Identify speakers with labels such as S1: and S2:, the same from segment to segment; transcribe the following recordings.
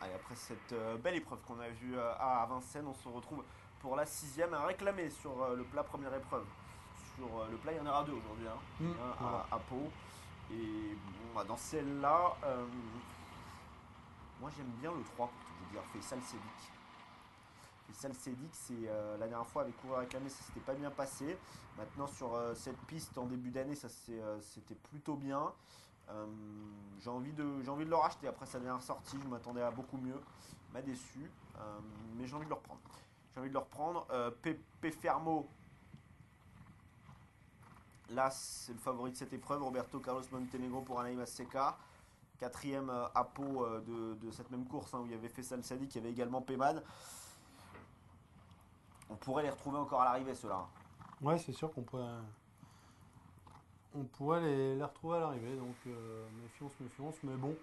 S1: Allez, après cette belle épreuve qu'on a vue à Vincennes, on se retrouve pour la sixième à réclamer sur le plat première épreuve. Sur le plat, il y en aura deux aujourd'hui, hein, Julien,
S2: Voilà.
S1: à Pau. Et bon, bah, dans celle-là, moi j'aime bien le 3 pour tout vous dire, Faisal Sedik. Faisal Sedik, c'est la dernière fois avec courir réclamé, ça s'était pas bien passé. Maintenant sur cette piste en début d'année, c'était plutôt bien. Euh, j'ai envie de le racheter après sa dernière sortie. Je m'attendais à beaucoup mieux. Il m'a déçu. Mais j'ai envie de le reprendre. J'ai envie de le reprendre. Pepe Fermo, là, c'est le favori de cette épreuve. Roberto Carlos Montenegro pour Anaïma Seca. Quatrième à Pau de cette même course, hein, où il y avait Faisal Sadiq, il y avait également Peyman. On pourrait les retrouver encore à l'arrivée, ceux-là.
S2: Ouais, c'est sûr on pourrait les retrouver à l'arrivée. Donc méfiance, méfiance. Mais bon,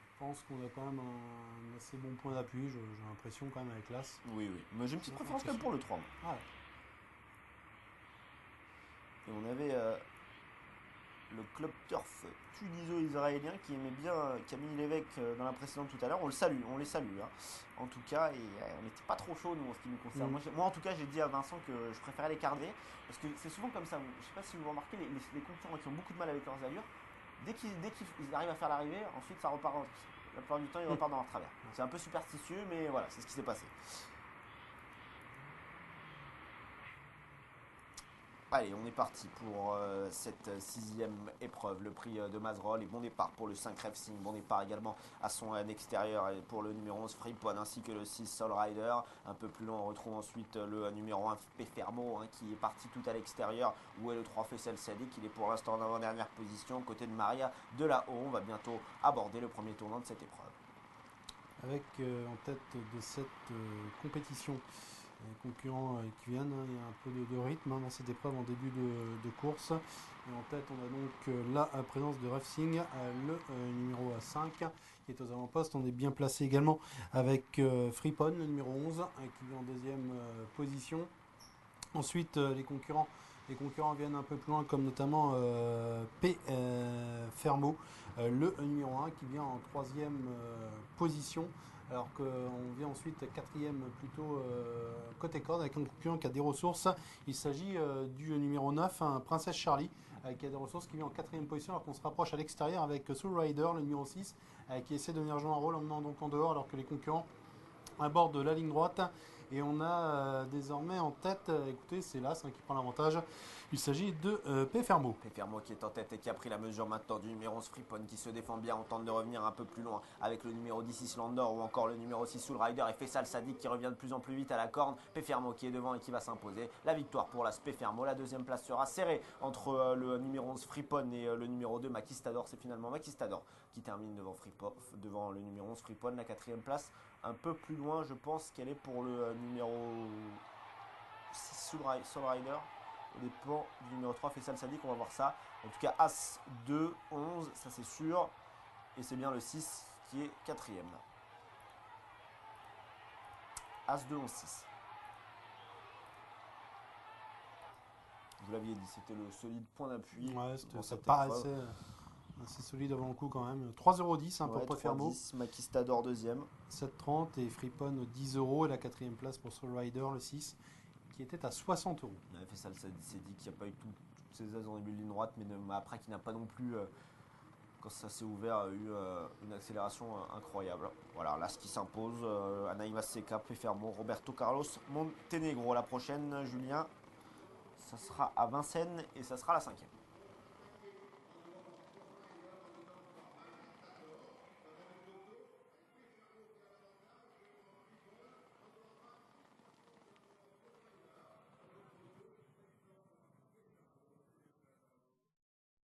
S2: je pense qu'on a quand même un assez bon point d'appui. J'ai l'impression quand même avec l'As.
S1: Oui, oui. Mais j'ai une petite préférence quand même pour le 3.
S2: Ah ouais.
S1: Et on avait le club turf tuniso-israélien qui aimait bien Camille Lévesque dans la précédente tout à l'heure. On les salue, hein. En tout cas, et on n'était pas trop chaud nous en ce qui nous concerne.
S2: Mm.
S1: Moi, en tout cas, j'ai dit à Vincent que je préférais les cadrer parce que c'est souvent comme ça. Je sais pas si vous remarquez, les concurrents qui ont beaucoup de mal avec leurs allures, dès qu'ils arrivent à faire l'arrivée, ensuite ça repart. La plupart du temps, ils repartent dans leur travers. C'est un peu superstitieux, mais voilà, c'est ce qui s'est passé. Allez, on est parti pour cette sixième épreuve, le prix de Mazerolles et bon départ pour le 5 Racing, bon départ également à son extérieur et pour le numéro 11 Freepon ainsi que le 6 Soul Rider. Un peu plus loin, on retrouve ensuite le numéro 1 Pefermo, hein, qui est parti tout à l'extérieur, où est le 3 Faisal Sadiq, il est pour l'instant en avant-dernière position, côté de Maria de la Haut. On va bientôt aborder le premier tournant de cette épreuve.
S2: Avec en tête de cette compétition les concurrents qui viennent, hein. Il y a un peu de rythme, hein, dans cette épreuve en début de course. Et en tête, on a donc la présence de Racing, le numéro 5 qui est aux avant-postes. On est bien placé également avec Freepon, le numéro 11, qui est en deuxième position. Ensuite, les concurrents viennent un peu plus loin, comme notamment P. Fermo, le numéro 1, qui vient en troisième position. Alors qu'on vient ensuite quatrième plutôt côté corde avec un concurrent qui a des ressources. Il s'agit du numéro 9, un Princesse Charlie, qui a des ressources, qui vient en quatrième position, alors qu'on se rapproche à l'extérieur avec Soul Rider, le numéro 6, qui essaie de venir jouer un rôle en menant donc en dehors, alors que les concurrents aborde la ligne droite. Et on a désormais en tête, écoutez, c'est l'As, hein, qui prend l'avantage. Il s'agit de Pefermo.
S1: Pefermo qui est en tête et qui a pris la mesure maintenant du numéro 11 Freepon qui se défend bien. On tente de revenir un peu plus loin avec le numéro 10 Islandor ou encore le numéro 6 Soul Rider et Faisal Sadiq qui revient de plus en plus vite à la corne. Pefermo qui est devant et qui va s'imposer. La victoire pour la Pefermo. La deuxième place sera serrée entre le numéro 11 Freepon et le numéro 2 Makistador. C'est finalement Makistador qui termine devant le numéro 11 Freepon. La quatrième place un peu plus loin, je pense qu'elle est pour le numéro 6 Soul Rider au dépend du numéro 3 Faisal Sadiq, on va voir ça. En tout cas, As 2, 11, ça c'est sûr. Et c'est bien le 6 qui est quatrième. As 2, 11, 6. Vous l'aviez dit, c'était le solide point d'appui
S2: Ouais,
S1: pour
S2: ça
S1: cette
S2: paraissait
S1: épreuve.
S2: assez solide avant le coup quand même. 3,10 € hein, pour
S1: Ouais,
S2: Pefermo,
S1: 3-10, Makistador deuxième.
S2: 7,30 € et Freepon 10 € et la quatrième place pour Soul Rider, le 6, qui était à 60 €.
S1: On avait fait ça, c'est dit qu'il n'y a pas eu toutes ces aises en début de ligne droite, mais après qu'il n'a pas non plus quand ça s'est ouvert, a eu une accélération incroyable. Voilà, là ce qui s'impose, Anaïma Seca, Pefermo, Roberto Carlos, Montenegro. La prochaine, Julien, ça sera à Vincennes et ça sera la cinquième.